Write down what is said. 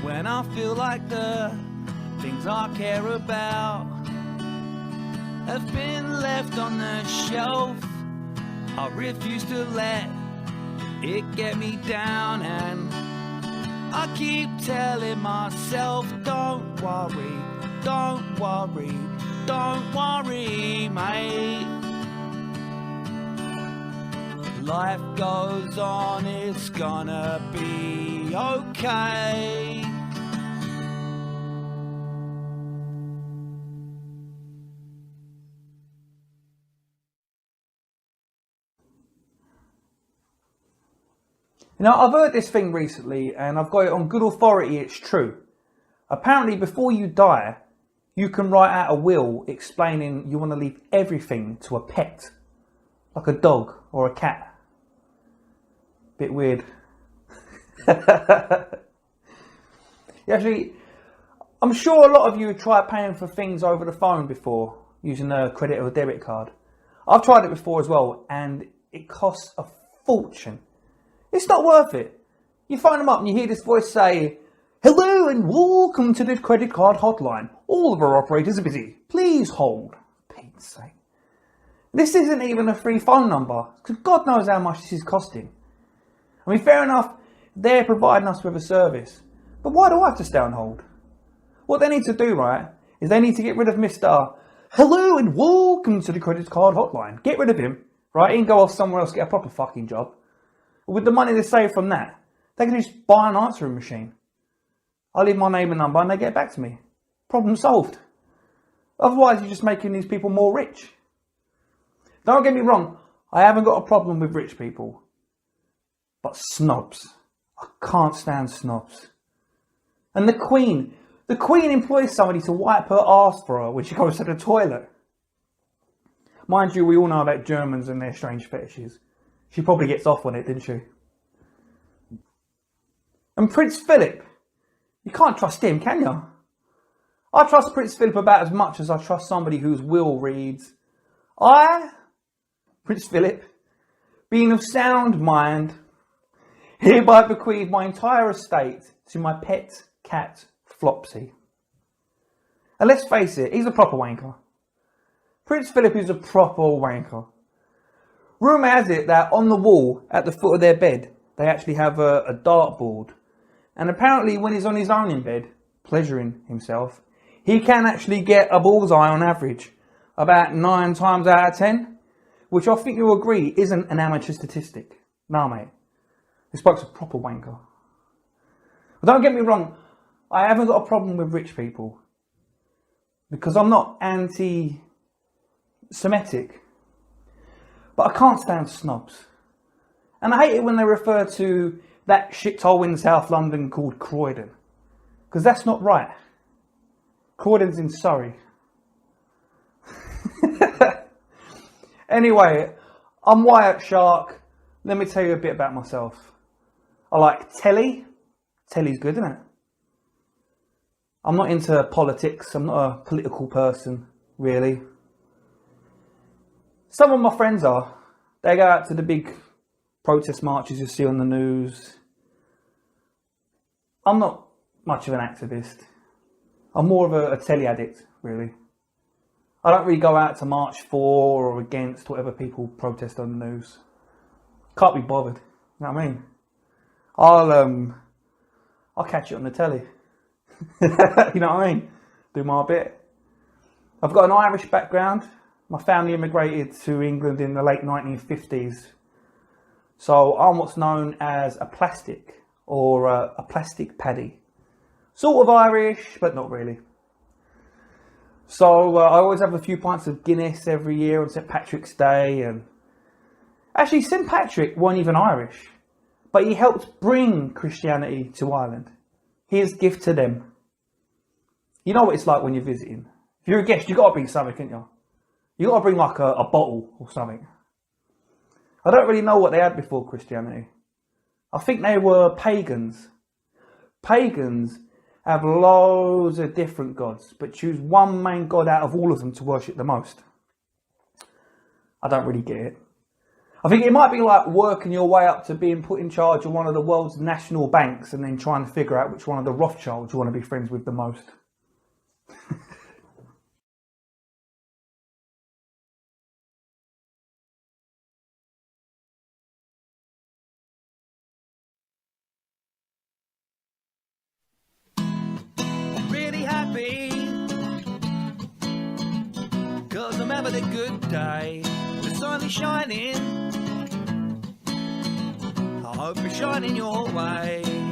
when I feel like the things I care about have been left on the shelf. I refuse to let it get me down, and I keep telling myself, don't worry, don't worry, don't worry, mate. Life goes on, it's gonna be okay. Now, I've heard this thing recently and I've got it on good authority, it's true. Apparently, before you die, you can write out a will explaining you want to leave everything to a pet, like a dog or a cat. Bit weird. Actually, I'm sure a lot of you have tried paying for things over the phone before, using a credit or a debit card. I've tried it before as well, and it costs a fortune. It's not worth it. You phone them up and you hear this voice say, "Hello and welcome to the credit card hotline. All of our operators are busy. Please hold." Pete's sake. This isn't even a free phone number, because God knows how much this is costing. I mean, fair enough, they're providing us with a service. But why do I have to stay on hold? What they need to do, right, is they need to get rid of Mr. "Hello and welcome to the credit card hotline." Get rid of him, right? He can go off somewhere else, get a proper fucking job. With the money they save from that, they can just buy an answering machine. I leave my name and number and they get back to me. Problem solved. Otherwise, you're just making these people more rich. Don't get me wrong, I haven't got a problem with rich people. But snobs. I can't stand snobs. And the Queen employs somebody to wipe her arse for her when she goes to the toilet. Mind you, we all know about Germans and their strange fetishes. She probably gets off on it, didn't she? And Prince Philip. You can't trust him, can you? I trust Prince Philip about as much as I trust somebody whose will reads, "I, Prince Philip, being of sound mind, hereby bequeath my entire estate to my pet cat, Flopsy." And let's face it, he's a proper wanker. Prince Philip is a proper wanker. Rumour has it that on the wall at the foot of their bed, they actually have a dartboard. And apparently when he's on his own in bed, pleasuring himself, he can actually get a bullseye on average, about 9 times out of 10, which I think you'll agree isn't an amateur statistic. No, mate. This bloke's a proper wanker. But don't get me wrong, I haven't got a problem with rich people, because I'm not anti-Semitic. But I can't stand snobs. And I hate it when they refer to that shithole in South London called Croydon. Because that's not right. Croydon's in Surrey. Anyway, I'm Wyatt Shark. Let me tell you a bit about myself. I like telly. Telly's good, isn't it? I'm not into politics. I'm not a political person, really. Some of my friends are. They go out to the big protest marches you see on the news. I'm not much of an activist. I'm more of a telly addict, really. I don't really go out to march for or against whatever people protest on the news. Can't be bothered. You know what I mean? I'll catch it on the telly. You know what I mean? Do my bit. I've got an Irish background. My family immigrated to England in the late 1950s. So I'm what's known as a plastic, or a plastic paddy. Sort of Irish, but not really. So I always have a few pints of Guinness every year on St. Patrick's Day. And actually, St. Patrick weren't even Irish, but he helped bring Christianity to Ireland. His gift to them. You know what it's like when you're visiting. If you're a guest, you've got to bring something, haven't you? You've got to bring like a bottle or something. I don't really know what they had before Christianity. I think they were pagans. Pagans have loads of different gods, but choose one main god out of all of them to worship the most. I don't really get it. I think it might be like working your way up to being put in charge of one of the world's national banks and then trying to figure out which one of the Rothschilds you want to be friends with the most. I'm really happy, 'cause I'm having a good day. The sun is shining, I hope it's shining your way.